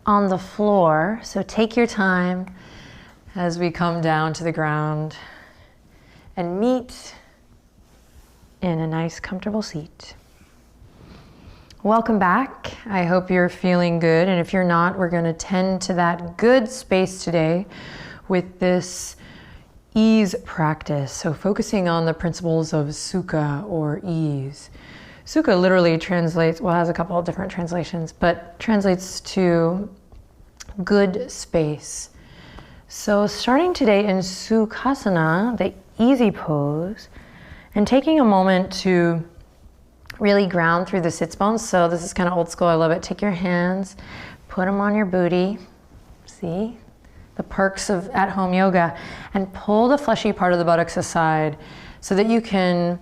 on the floor. So take your time as we come down to the ground and meet in a nice comfortable seat. Welcome back. I hope you're feeling good, and if you're not, we're going to tend to that good space today with this ease practice. So focusing on the principles of sukha or ease. Sukha literally translates, well, it has a couple of different translations, but translates to good space. So starting today in Sukhasana, the easy pose, and taking a moment to really ground through the sits bones. So this is kind of old school, I love it. Take your hands, put them on your booty. See? The perks of at-home yoga. And pull the fleshy part of the buttocks aside so that you can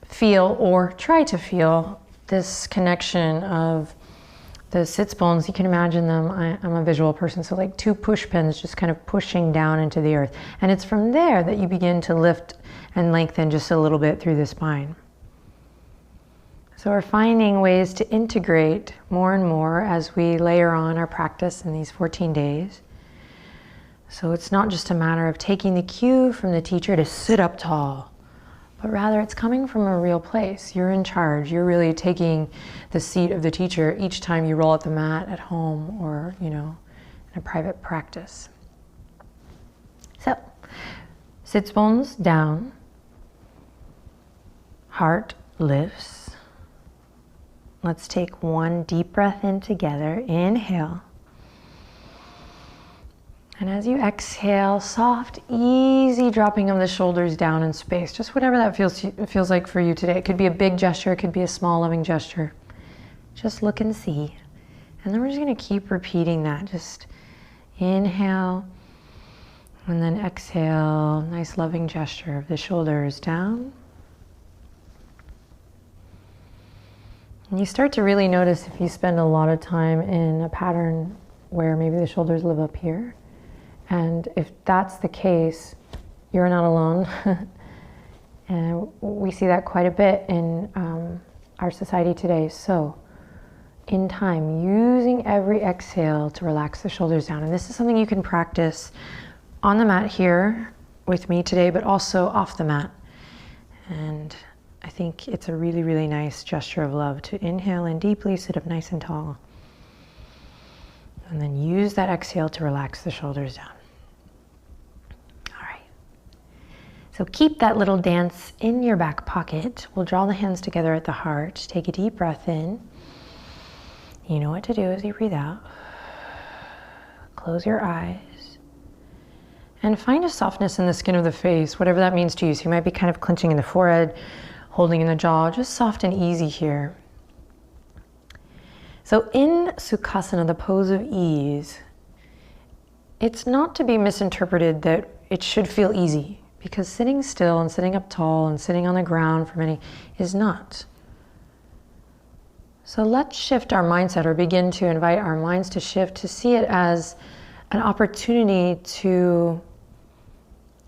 feel, or try to feel, this connection of the sits bones. You can imagine them, I'm a visual person, so like two push pins just kind of pushing down into the earth. And it's from there that you begin to lift and lengthen just a little bit through the spine. So we're finding ways to integrate more and more as we layer on our practice in these 14 days. So it's not just a matter of taking the cue from the teacher to sit up tall, but rather it's coming from a real place. You're in charge. You're really taking the seat of the teacher each time you roll out the mat at home or, in a private practice. So, sits bones down, heart lifts. Let's take one deep breath in together. Inhale. And as you exhale, soft, easy dropping of the shoulders down in space. Just whatever that feels like for you today. It could be a big gesture, it could be a small loving gesture. Just look and see. And then we're just gonna keep repeating that. Just inhale, and then exhale. Nice loving gesture of the shoulders down. And you start to really notice if you spend a lot of time in a pattern where maybe the shoulders live up here. And if that's the case, you're not alone. And we see that quite a bit in our society today. So in time, using every exhale to relax the shoulders down. And this is something you can practice on the mat here with me today, but also off the mat. And I think it's a really, really nice gesture of love to inhale in deeply, sit up nice and tall. And then use that exhale to relax the shoulders down. So keep that little dance in your back pocket. We'll draw the hands together at the heart. Take a deep breath in. You know what to do as you breathe out. Close your eyes. And find a softness in the skin of the face, whatever that means to you. So you might be kind of clenching in the forehead, holding in the jaw, just soft and easy here. So in Sukhasana, the pose of ease, it's not to be misinterpreted that it should feel easy. Because sitting still and sitting up tall and sitting on the ground for many is not. So let's shift our mindset, or begin to invite our minds to shift, to see it as an opportunity to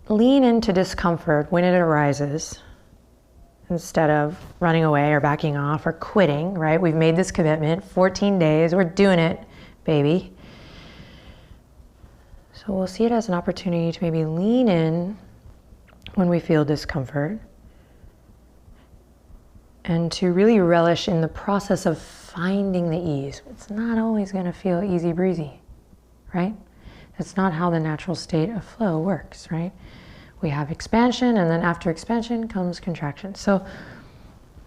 lean into discomfort when it arises, instead of running away or backing off or quitting, right? We've made this commitment, 14 days, we're doing it, baby. So we'll see it as an opportunity to maybe lean in when we feel discomfort, and to really relish in the process of finding the ease. It's not always going to feel easy breezy, right? That's not how the natural state of flow works, right? We have expansion, and then after expansion comes contraction. So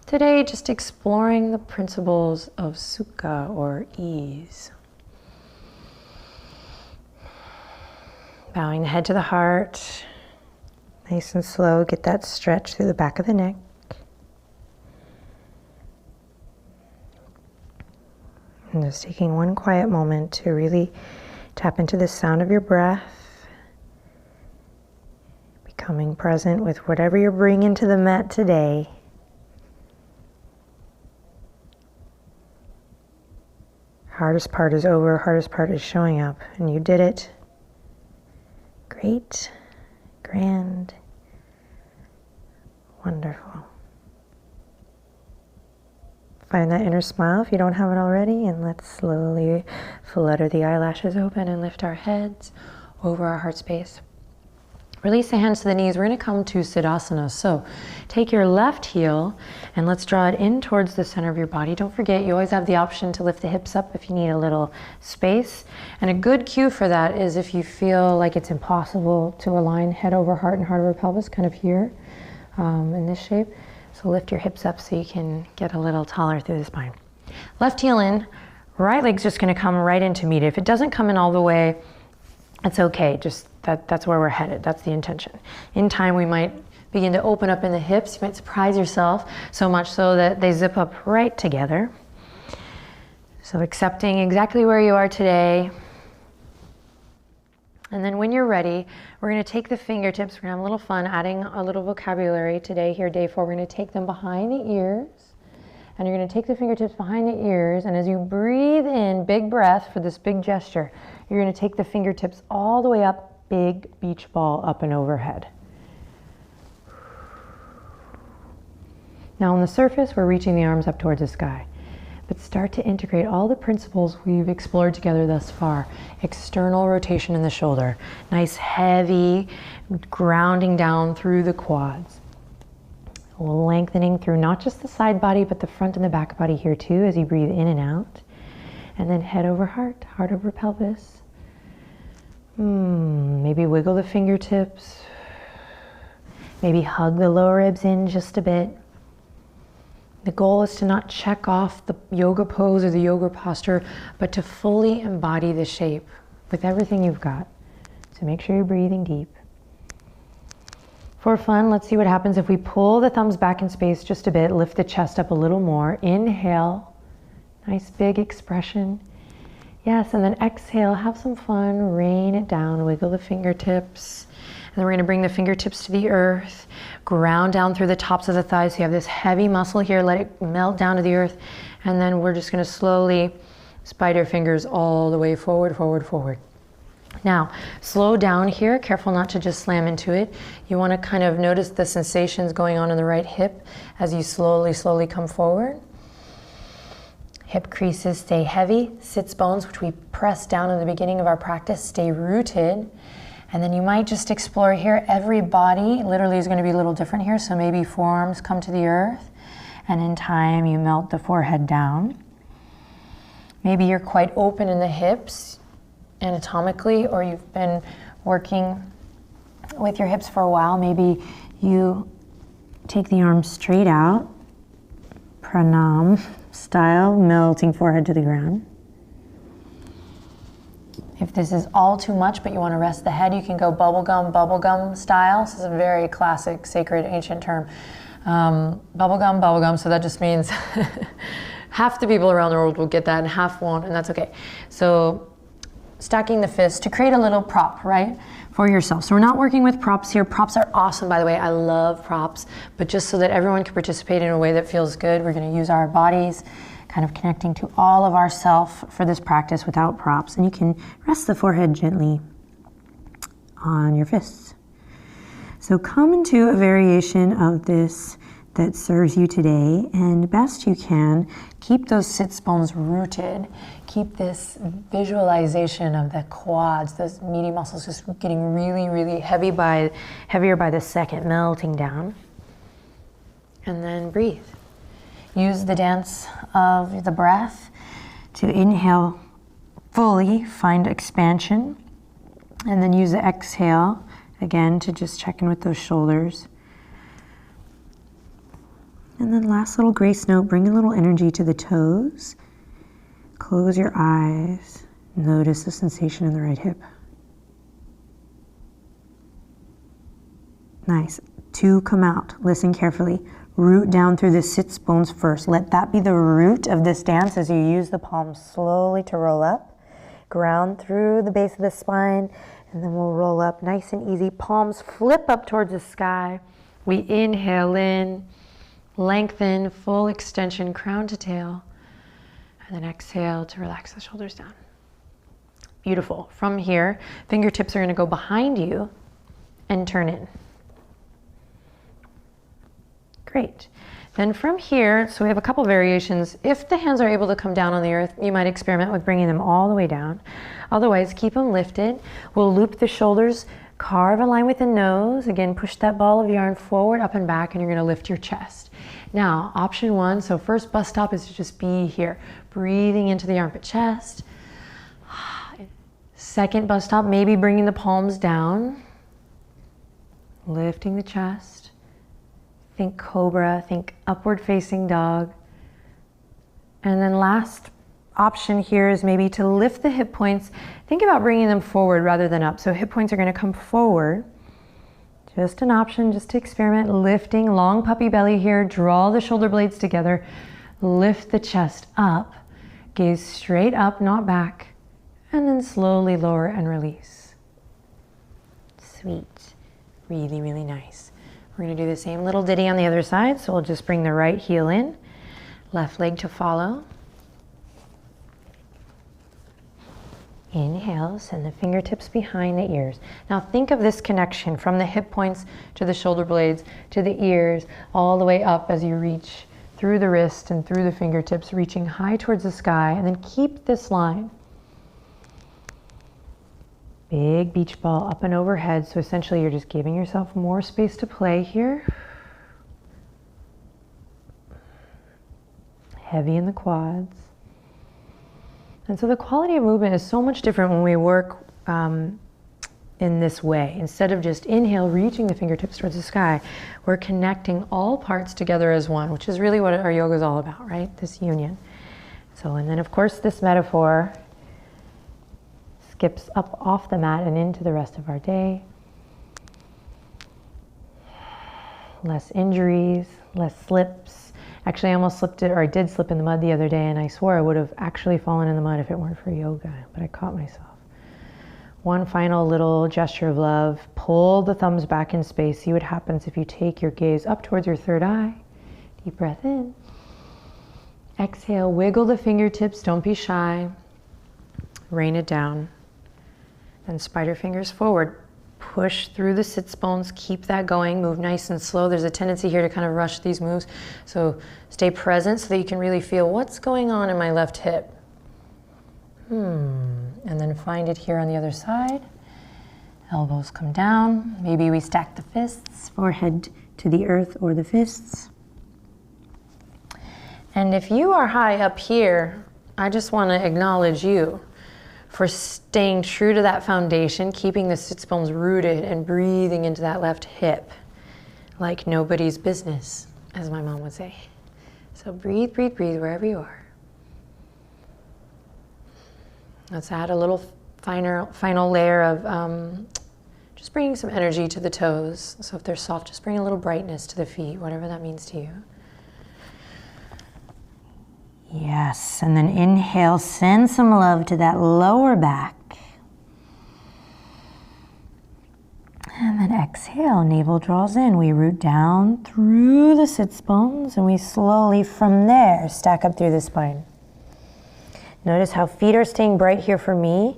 today, just exploring the principles of sukha or ease. Bowing the head to the heart. Nice and slow, get that stretch through the back of the neck. And just taking one quiet moment to really tap into the sound of your breath. Becoming present with whatever you're bringing to the mat today. Hardest part is over, hardest part is showing up, and you did it. Great. Grand, wonderful. Find that inner smile if you don't have it already, and let's slowly flutter the eyelashes open and lift our heads over our heart space. Release the hands to the knees. We're going to come to Siddhasana. So take your left heel and let's draw it in towards the center of your body. Don't forget, you always have the option to lift the hips up if you need a little space. And a good cue for that is if you feel like it's impossible to align head over heart and heart over pelvis, kind of here in this shape. So lift your hips up so you can get a little taller through the spine. Left heel in, right leg's just going to come right into meet. If it doesn't come in all the way, it's okay. Just that's where we're headed. That's the intention. In time, we might begin to open up in the hips. You might surprise yourself so much so that they zip up right together. So accepting exactly where you are today. And then when you're ready, we're going to take the fingertips. We're going to have a little fun adding a little vocabulary today here, day 4. We're going to take them behind the ears. And you're going to take the fingertips behind the ears. And as you breathe in, big breath for this big gesture, you're going to take the fingertips all the way up, big beach ball up and overhead. Now on the surface, we're reaching the arms up towards the sky. But start to integrate all the principles we've explored together thus far. External rotation in the shoulder. Nice heavy grounding down through the quads. Lengthening through not just the side body, but the front and the back body here too as you breathe in and out. And then head over heart, heart over pelvis. Maybe wiggle the fingertips. Maybe hug the lower ribs in just a bit. The goal is to not check off the yoga pose or the yoga posture, but to fully embody the shape with everything you've got. So make sure you're breathing deep. For fun, let's see what happens if we pull the thumbs back in space just a bit, lift the chest up a little more. Inhale, nice big expression. Yes, and then exhale, have some fun, rain it down, wiggle the fingertips. And then we're gonna bring the fingertips to the earth, ground down through the tops of the thighs. So you have this heavy muscle here, let it melt down to the earth. And then we're just gonna slowly spider fingers all the way forward, forward, forward. Now, slow down here, careful not to just slam into it. You wanna kind of notice the sensations going on in the right hip as you slowly, slowly come forward. Hip creases stay heavy. Sits bones, which we pressed down in the beginning of our practice, stay rooted. And then you might just explore here. Every body literally is going to be a little different here. So maybe forearms come to the earth. And in time, you melt the forehead down. Maybe you're quite open in the hips anatomically, or you've been working with your hips for a while. Maybe you take the arms straight out. Pranam style, melting forehead to the ground. If this is all too much, but you want to rest the head, you can go bubblegum style. This is a very classic, sacred, ancient term. Bubblegum, so that just means half the people around the world will get that and half won't, and that's okay. So stacking the fists to create a little prop, right, for yourself. So we're not working with props here. Props are awesome, by the way. I love props, but just so that everyone can participate in a way that feels good, we're going to use our bodies, kind of connecting to all of ourself for this practice without props. And you can rest the forehead gently on your fists. So come into a variation of this that serves you today, and best you can, keep those sits bones rooted. Keep this visualization of the quads, those meaty muscles just getting really, really heavier by the second, melting down. And then breathe. Use the dance of the breath to inhale fully, find expansion, and then use the exhale again to just check in with those shoulders. And then last little grace note, bring a little energy to the toes. Close your eyes. Notice the sensation in the right hip. Nice. 2 come out. Listen carefully. Root down through the sits bones first. Let that be the root of this dance as you use the palms slowly to roll up. Ground through the base of the spine, and then we'll roll up nice and easy. Palms flip up towards the sky. We inhale in. Lengthen, full extension, crown to tail. And then exhale to relax the shoulders down. Beautiful. From here, fingertips are going to go behind you and turn in. Great. Then from here, so we have a couple variations. If the hands are able to come down on the earth, you might experiment with bringing them all the way down. Otherwise, keep them lifted. We'll loop the shoulders, carve a line with the nose. Again, push that ball of yarn forward, up and back, and you're gonna lift your chest. Now, option one, so first bus stop is to just be here. Breathing into the armpit chest. Second bus stop, maybe bringing the palms down. Lifting the chest. Think cobra, think upward facing dog. And then last option here is maybe to lift the hip points. Think about bringing them forward rather than up. So hip points are gonna come forward. Just an option, just to experiment. Lifting, long puppy belly here. Draw the shoulder blades together. Lift the chest up. Gaze straight up, not back. And then slowly lower and release. Sweet. Really, really nice. We're gonna do the same little ditty on the other side. So we'll just bring the right heel in. Left leg to follow. Inhale, send the fingertips behind the ears. Now think of this connection from the hip points to the shoulder blades, to the ears, all the way up as you reach through the wrist and through the fingertips, reaching high towards the sky, and then keep this line. Big beach ball up and overhead, so essentially you're just giving yourself more space to play here. Heavy in the quads. And so the quality of movement is so much different when we work in this way. Instead of just inhale, reaching the fingertips towards the sky, we're connecting all parts together as one, which is really what our yoga is all about, right? This union. So, and then of course this metaphor skips up off the mat and into the rest of our day. Less injuries, less slips. Actually, I almost slipped it, or I did slip in the mud the other day, and I swore I would have actually fallen in the mud if it weren't for yoga, but I caught myself. One final little gesture of love. Pull the thumbs back in space. See what happens if you take your gaze up towards your third eye. Deep breath in. Exhale, wiggle the fingertips, don't be shy. Rain it down. And spider fingers forward. Push through the sits bones, keep that going, move nice and slow. There's a tendency here to kind of rush these moves. So stay present so that you can really feel what's going on in my left hip. And then find it here on the other side. Elbows come down. Maybe we stack the fists, forehead to the earth or the fists. And if you are high up here, I just want to acknowledge you for staying true to that foundation, keeping the sits bones rooted and breathing into that left hip like nobody's business, as my mom would say. So breathe, breathe, breathe wherever you are. Let's add a little final layer of just bringing some energy to the toes. So if they're soft, just bring a little brightness to the feet, whatever that means to you. Yes, and then inhale, send some love to that lower back. And then exhale, navel draws in. We root down through the sits bones and we slowly from there stack up through the spine. Notice how feet are staying bright here for me.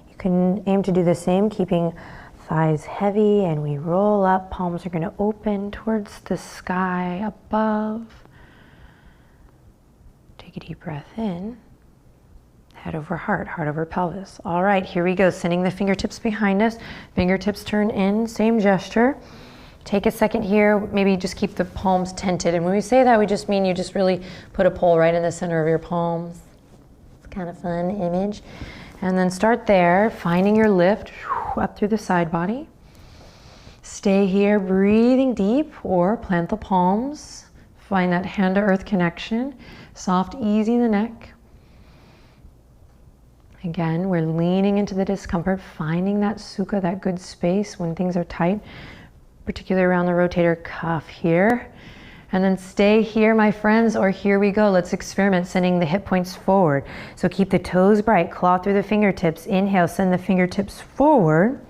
You can aim to do the same, keeping thighs heavy, and we roll up. Palms are gonna open towards the sky above. Take a deep breath in. Head over heart, heart over pelvis. All right, here we go. Sending the fingertips behind us. Fingertips turn in, same gesture. Take a second here, maybe just keep the palms tented. And when we say that, we just mean you just really put a pole right in the center of your palms. It's kind of fun image. And then start there, finding your lift up through the side body. Stay here, breathing deep, or plant the palms. Find that hand to earth connection. Soft, easy in the neck. Again, we're leaning into the discomfort, finding that sukha, that good space when things are tight, particularly around the rotator cuff here. And then stay here, my friends, or here we go. Let's experiment sending the hip points forward. So keep the toes bright, claw through the fingertips. Inhale, send the fingertips forward.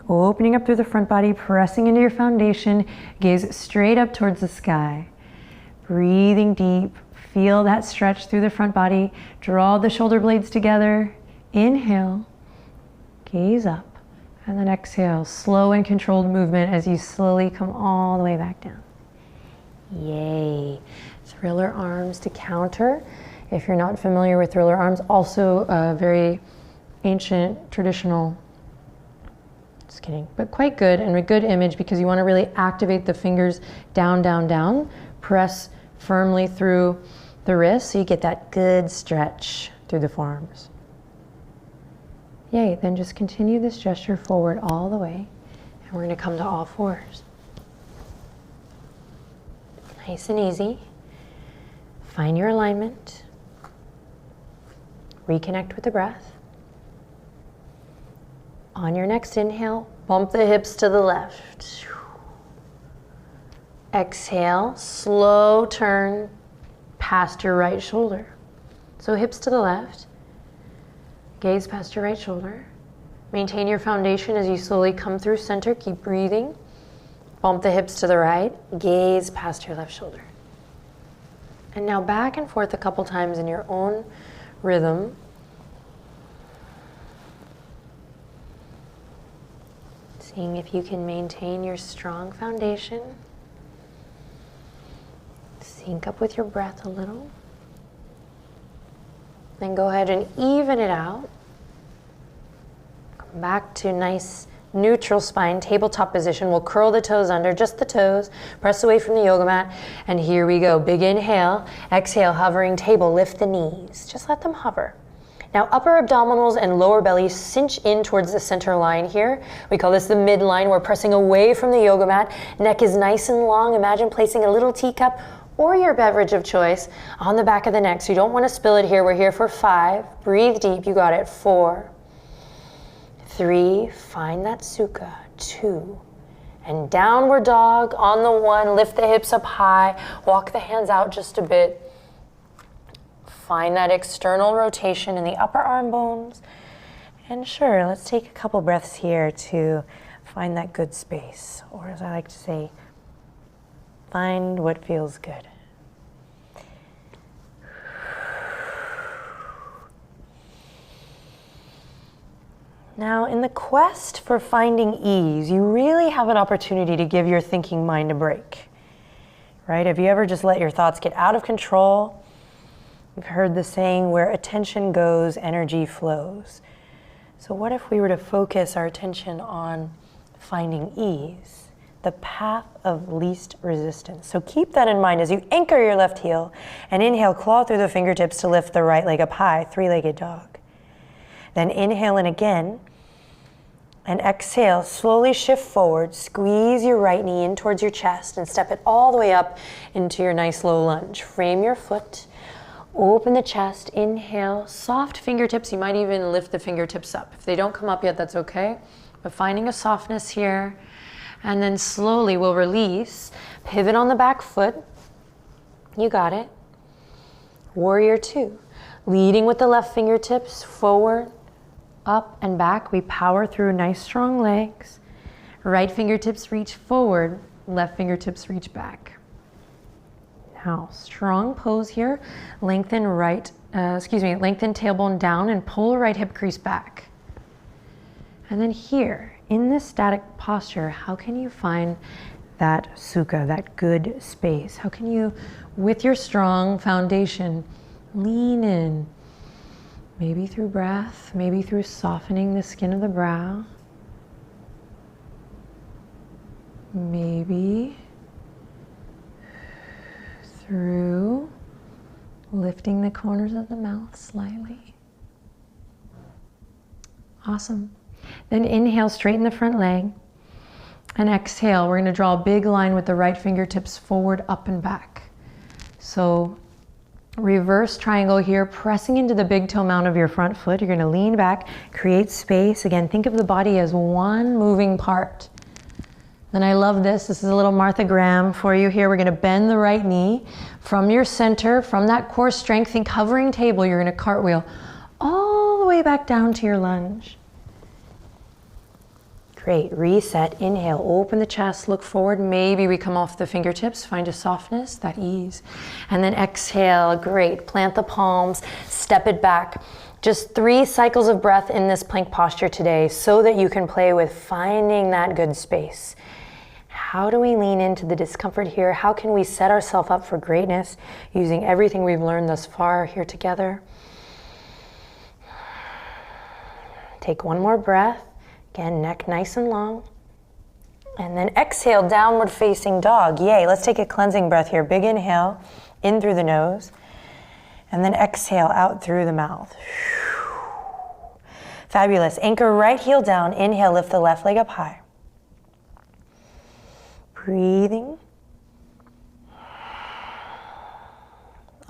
Opening up through the front body, pressing into your foundation. Gaze straight up towards the sky. Breathing deep. Feel that stretch through the front body. Draw the shoulder blades together. Inhale, gaze up, and then exhale. Slow and controlled movement as you slowly come all the way back down. Yay. Thriller arms to counter. If you're not familiar with thriller arms, also a very ancient, traditional, just kidding, but quite good and a good image because you want to really activate the fingers down, down, down. Press firmly through the wrist so you get that good stretch through the forearms. Yay, then just continue this gesture forward all the way. And we're gonna come to all fours. Nice and easy. Find your alignment. Reconnect with the breath. On your next inhale, bump the hips to the left. Exhale, slow turn past your right shoulder. So hips to the left. Gaze past your right shoulder. Maintain your foundation as you slowly come through center. Keep breathing. Bump the hips to the right. Gaze past your left shoulder. And now back and forth a couple times in your own rhythm. Seeing if you can maintain your strong foundation. Sync up with your breath a little. Then go ahead and even it out. Come back to nice neutral spine, tabletop position. We'll curl the toes under, just the toes. Press away from the yoga mat. And here we go. Big inhale. Exhale, hovering table. Lift the knees. Just let them hover. Now upper abdominals and lower belly cinch in towards the center line here. We call this the midline. We're pressing away from the yoga mat. Neck is nice and long. Imagine placing a little teacup or your beverage of choice on the back of the neck. So you don't want to spill it here. We're here for 5. Breathe deep. You got it. 4, 3. Find that sukha. 2. And downward dog on the 1. Lift the hips up high. Walk the hands out just a bit. Find that external rotation in the upper arm bones. And sure, let's take a couple breaths here to find that good space. Or as I like to say, find what feels good. Now, in the quest for finding ease, you really have an opportunity to give your thinking mind a break. Right? Have you ever just let your thoughts get out of control? You've heard the saying, where attention goes, energy flows. So what if we were to focus our attention on finding ease, the path of least resistance? So keep that in mind as you anchor your left heel and inhale, claw through the fingertips to lift the right leg up high, 3-legged dog. Then inhale in again, and exhale, slowly shift forward, squeeze your right knee in towards your chest and step it all the way up into your nice low lunge. Frame your foot. Open the chest, inhale, soft fingertips. You might even lift the fingertips up. If they don't come up yet, that's okay. But finding a softness here. And then slowly we'll release. Pivot on the back foot. You got it. Warrior 2. Leading with the left fingertips, forward, up and back. We power through nice strong legs. Right fingertips reach forward, left fingertips reach back. Now, strong pose here. Lengthen lengthen tailbone down and pull right hip crease back. And then here, in this static posture, how can you find that sukha, that good space? How can you, with your strong foundation, lean in? Maybe through breath, maybe through softening the skin of the brow. Maybe through lifting the corners of the mouth slightly. Awesome. Then inhale, straighten the front leg. And exhale, we're going to draw a big line with the right fingertips forward, up and back. So reverse triangle here, pressing into the big toe mound of your front foot. You're going to lean back, create space. Again, think of the body as one moving part. Then I love this. This is a little Martha Graham for you here. We're going to bend the right knee from your center, from that core strength. Think hovering table. You're going to cartwheel all the way back down to your lunge. Great. Reset. Inhale. Open the chest. Look forward. Maybe we come off the fingertips. Find a softness, that ease. And then exhale. Great. Plant the palms. Step it back. Just 3 cycles of breath in this plank posture today so that you can play with finding that good space. How do we lean into the discomfort here? How can we set ourselves up for greatness using everything we've learned thus far here together? Take one more breath. Again, neck nice and long. And then exhale, downward facing dog. Yay, let's take a cleansing breath here. Big inhale, in through the nose. And then exhale out through the mouth. Fabulous. Anchor right heel down. Inhale, lift the left leg up high. Breathing.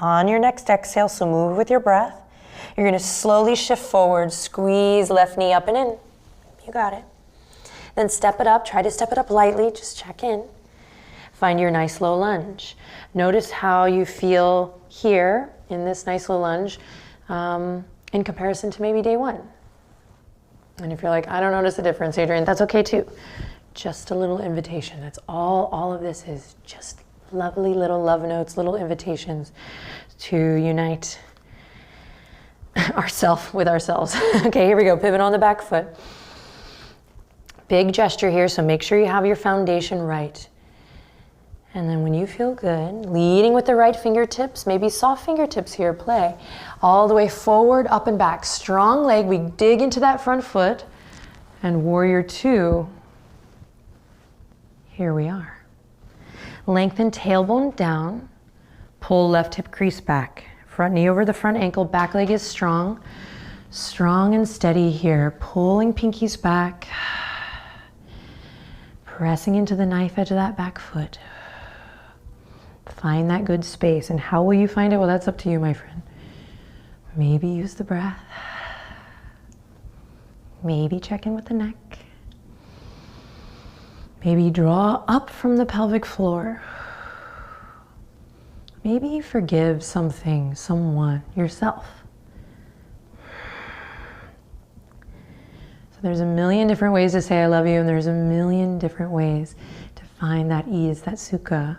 On your next exhale, so move with your breath. You're going to slowly shift forward, squeeze left knee up and in. You got it. Then step it up. Try to step it up lightly. Just check in. Find your nice low lunge. Notice how you feel here in this nice low lunge in comparison to maybe day one. And if you're like, I don't notice a difference, Adrienne, that's okay too. Just a little invitation. That's all of this is. Just lovely little love notes, little invitations to unite ourself with ourselves. Okay, here we go. Pivot on the back foot. Big gesture here, so make sure you have your foundation right. And then when you feel good, leading with the right fingertips, maybe soft fingertips here, play. All the way forward, up and back. Strong leg, we dig into that front foot. And warrior two, here we are. Lengthen tailbone down, pull left hip crease back. Front knee over the front ankle, back leg is strong. Strong and steady here, pulling pinkies back. Pressing into the knife edge of that back foot. Find that good space. And how will you find it? Well, that's up to you, my friend. Maybe use the breath. Maybe check in with the neck. Maybe draw up from the pelvic floor. Maybe forgive something, someone, yourself. So there's a million different ways to say I love you, and there's a million different ways to find that ease, that sukha,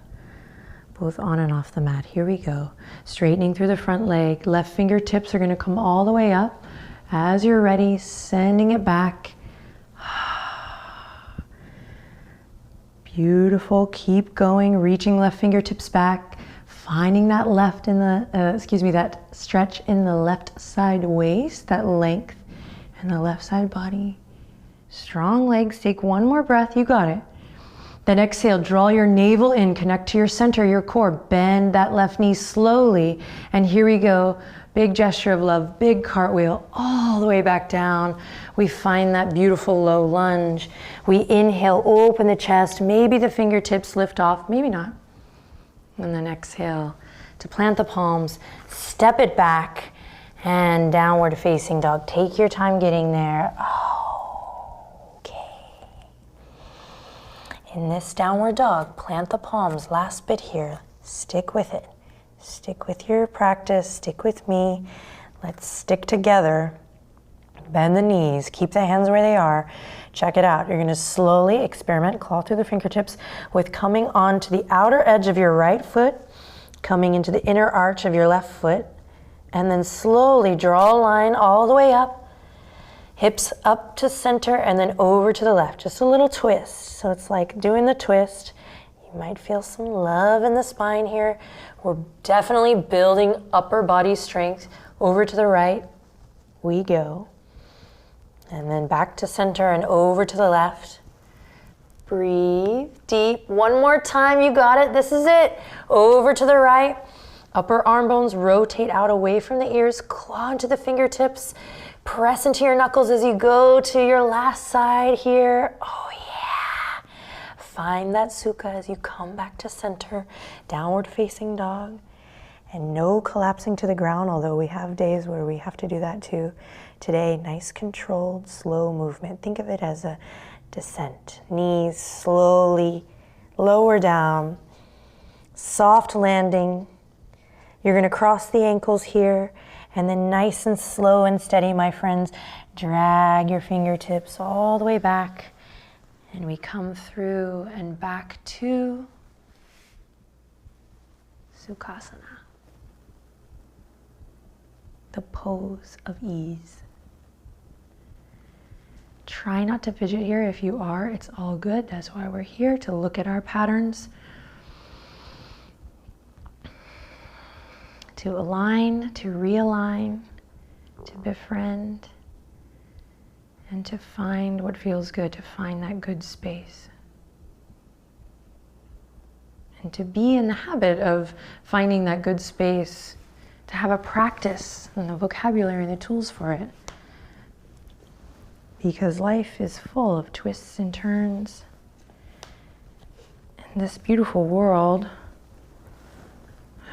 both on and off the mat. Here we go. Straightening through the front leg. Left fingertips are going to come all the way up. As you're ready, sending it back. Beautiful. Keep going. Reaching left fingertips back. Finding that left in the, that stretch in the left side waist, that length in the left side body. Strong legs. Take one more breath. You got it. Then exhale, draw your navel in, connect to your center, your core. Bend that left knee slowly. And here we go. Big gesture of love, big cartwheel, all the way back down. We find that beautiful low lunge. We inhale, open the chest. Maybe the fingertips lift off, maybe not. And then exhale to plant the palms, step it back, and downward facing dog. Take your time getting there. In this downward dog, plant the palms. Last bit here. Stick with it. Stick with your practice. Stick with me. Let's stick together. Bend the knees. Keep the hands where they are. Check it out. You're going to slowly experiment, claw through the fingertips, with coming onto the outer edge of your right foot, coming into the inner arch of your left foot, and then slowly draw a line all the way up. Hips up to center and then over to the left. Just a little twist. So it's like doing the twist. You might feel some love in the spine here. We're definitely building upper body strength. Over to the right we go. And then back to center and over to the left. Breathe deep. One more time. You got it. This is it. Over to the right. Upper arm bones rotate out away from the ears. Claw into the fingertips. Press into your knuckles as you go to your last side here. Oh yeah. Find that sukha as you come back to center. Downward facing dog. And no collapsing to the ground, although we have days where we have to do that too. Today, nice controlled, slow movement. Think of it as a descent. Knees slowly lower down. Soft landing. You're gonna cross the ankles here. And then nice and slow and steady, my friends, drag your fingertips all the way back. And we come through and back to Sukhasana, the pose of ease. Try not to fidget here. If you are, it's all good. That's why we're here, to look at our patterns, to align, to realign, to befriend, and to find what feels good, to find that good space. And to be in the habit of finding that good space, to have a practice and the vocabulary and the tools for it. Because life is full of twists and turns. And this beautiful world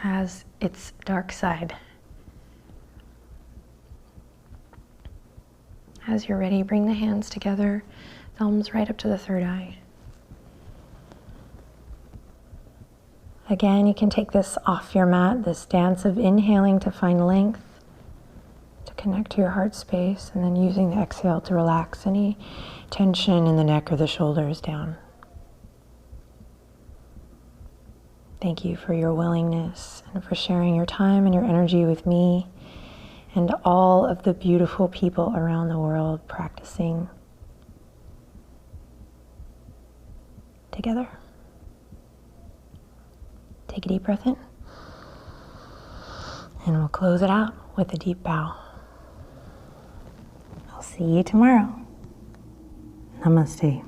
has its dark side. As you're ready, bring the hands together, thumbs right up to the third eye. Again, you can take this off your mat, this dance of inhaling to find length, to connect to your heart space, and then using the exhale to relax any tension in the neck or the shoulders down. Thank you for your willingness and for sharing your time and your energy with me and all of the beautiful people around the world practicing together. Take a deep breath in, and we'll close it out with a deep bow. I'll see you tomorrow. Namaste.